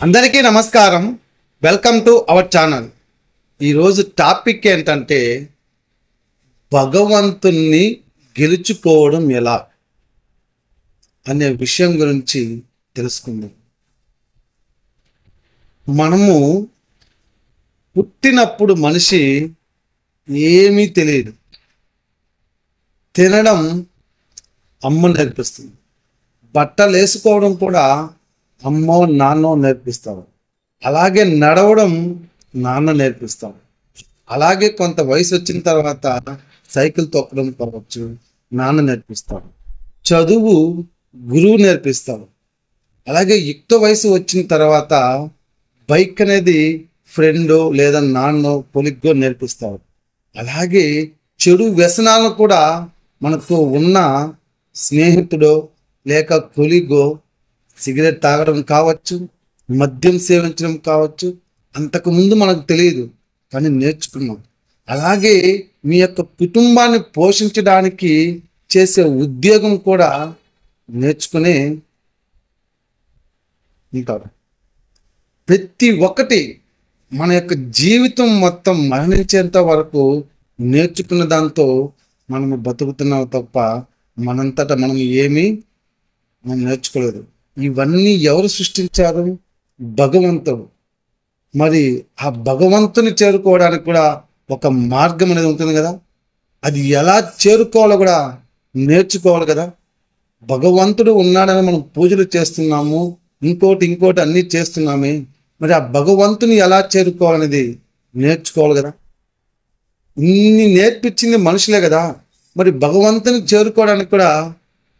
అందరికీ నమస్కారం. Welcome to our channel. ఈరోజు టాపిక్ ఏంటంటే భగవంతుణ్ణి గెలుచుకోవడం ఎలా అనే విషయం గురించి తెలుసుకుందాం. మనము పుట్టినప్పుడు మనిషి ఏమీ తెలియదు. తినడం అమ్మ నేర్పిస్తుంది, బట్టలు వేసుకోవడం కూడా అమ్మో నాన్నో నేర్పిస్తాడు. అలాగే నడవడం నాన్న నేర్పిస్తాడు. అలాగే కొంత వయసు వచ్చిన తర్వాత సైకిల్ తొక్కడం కావచ్చు నాన్న నేర్పిస్తాడు. చదువు గురువు నేర్పిస్తాడు. అలాగే యుక్త వయసు వచ్చిన తర్వాత బైక్ అనేది ఫ్రెండో లేదా నాన్నో కొలిగ్గో నేర్పిస్తాడు. అలాగే చెడు వ్యసనాలను కూడా మనకు ఉన్న స్నేహితుడో లేక కొలిగో సిగరెట్ తాగడం కావచ్చు, మద్యం సేవించడం కావచ్చు, అంతకుముందు మనకు తెలియదు కానీ నేర్చుకున్నాం. అలాగే మీ యొక్క కుటుంబాన్ని పోషించడానికి చేసే ఉద్యోగం కూడా నేర్చుకునే ఉంటారు. ప్రతి ఒక్కటి మన యొక్క జీవితం మొత్తం మరణించేంత వరకు నేర్చుకున్న దాంతో మనము బతుకుతున్నాం తప్ప మనంతటా మనం మనం నేర్చుకోలేదు. ఇవన్నీ ఎవరు సృష్టించారు? భగవంతుడు. మరి ఆ భగవంతుని చేరుకోవడానికి కూడా ఒక మార్గం అనేది ఉంటుంది కదా, అది ఎలా చేరుకోవాలో కూడా నేర్చుకోవాలి కదా. భగవంతుడు ఉన్నాడని మనం పూజలు చేస్తున్నాము, ఇంకోటి అన్నీ చేస్తున్నామే. మరి ఆ భగవంతుని ఎలా చేరుకోవాలనేది నేర్చుకోవాలి కదా. ఇన్ని నేర్పించింది మనుషులే కదా. మరి భగవంతుని చేరుకోవడానికి కూడా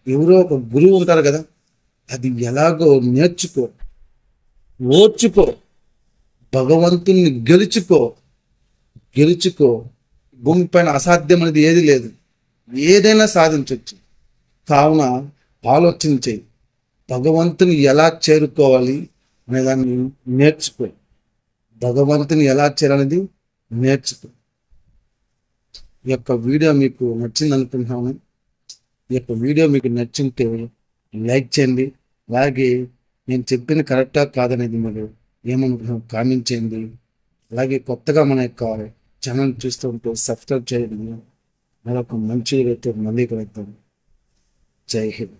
ఎవరో ఒక గురువు ఉంటారు కదా. అది ఎలాగో నేర్చుకో, ఓర్చుకో, భగవంతుని గెలుచుకో. భూమిపైన అసాధ్యం అనేది ఏది లేదు, ఏదైనా సాధించవచ్చు. కావున ఆలోచించే భగవంతుని ఎలా చేరుకోవాలి అనేదాన్ని నేర్చుకో. భగవంతుని ఎలా చేయాలనేది నేర్చుకో. ఈ యొక్క వీడియో మీకు నచ్చింది అనుకుంటున్నాను. ఈ యొక్క వీడియో మీకు నచ్చింటే లైక్ చేయండి. అలాగే నేను చెప్పింది కరెక్టా కాదనేది మీరు ఏమనుకుంటున్నారో కామెంట్ చేయండి. అలాగే కొత్తగా మన యొక్క ఛానల్ చూస్తుంటే సబ్స్క్రైబ్ చేయండి. మరొక మంచి రైతు మళ్ళీ కలుద్దాం. జై హింద్.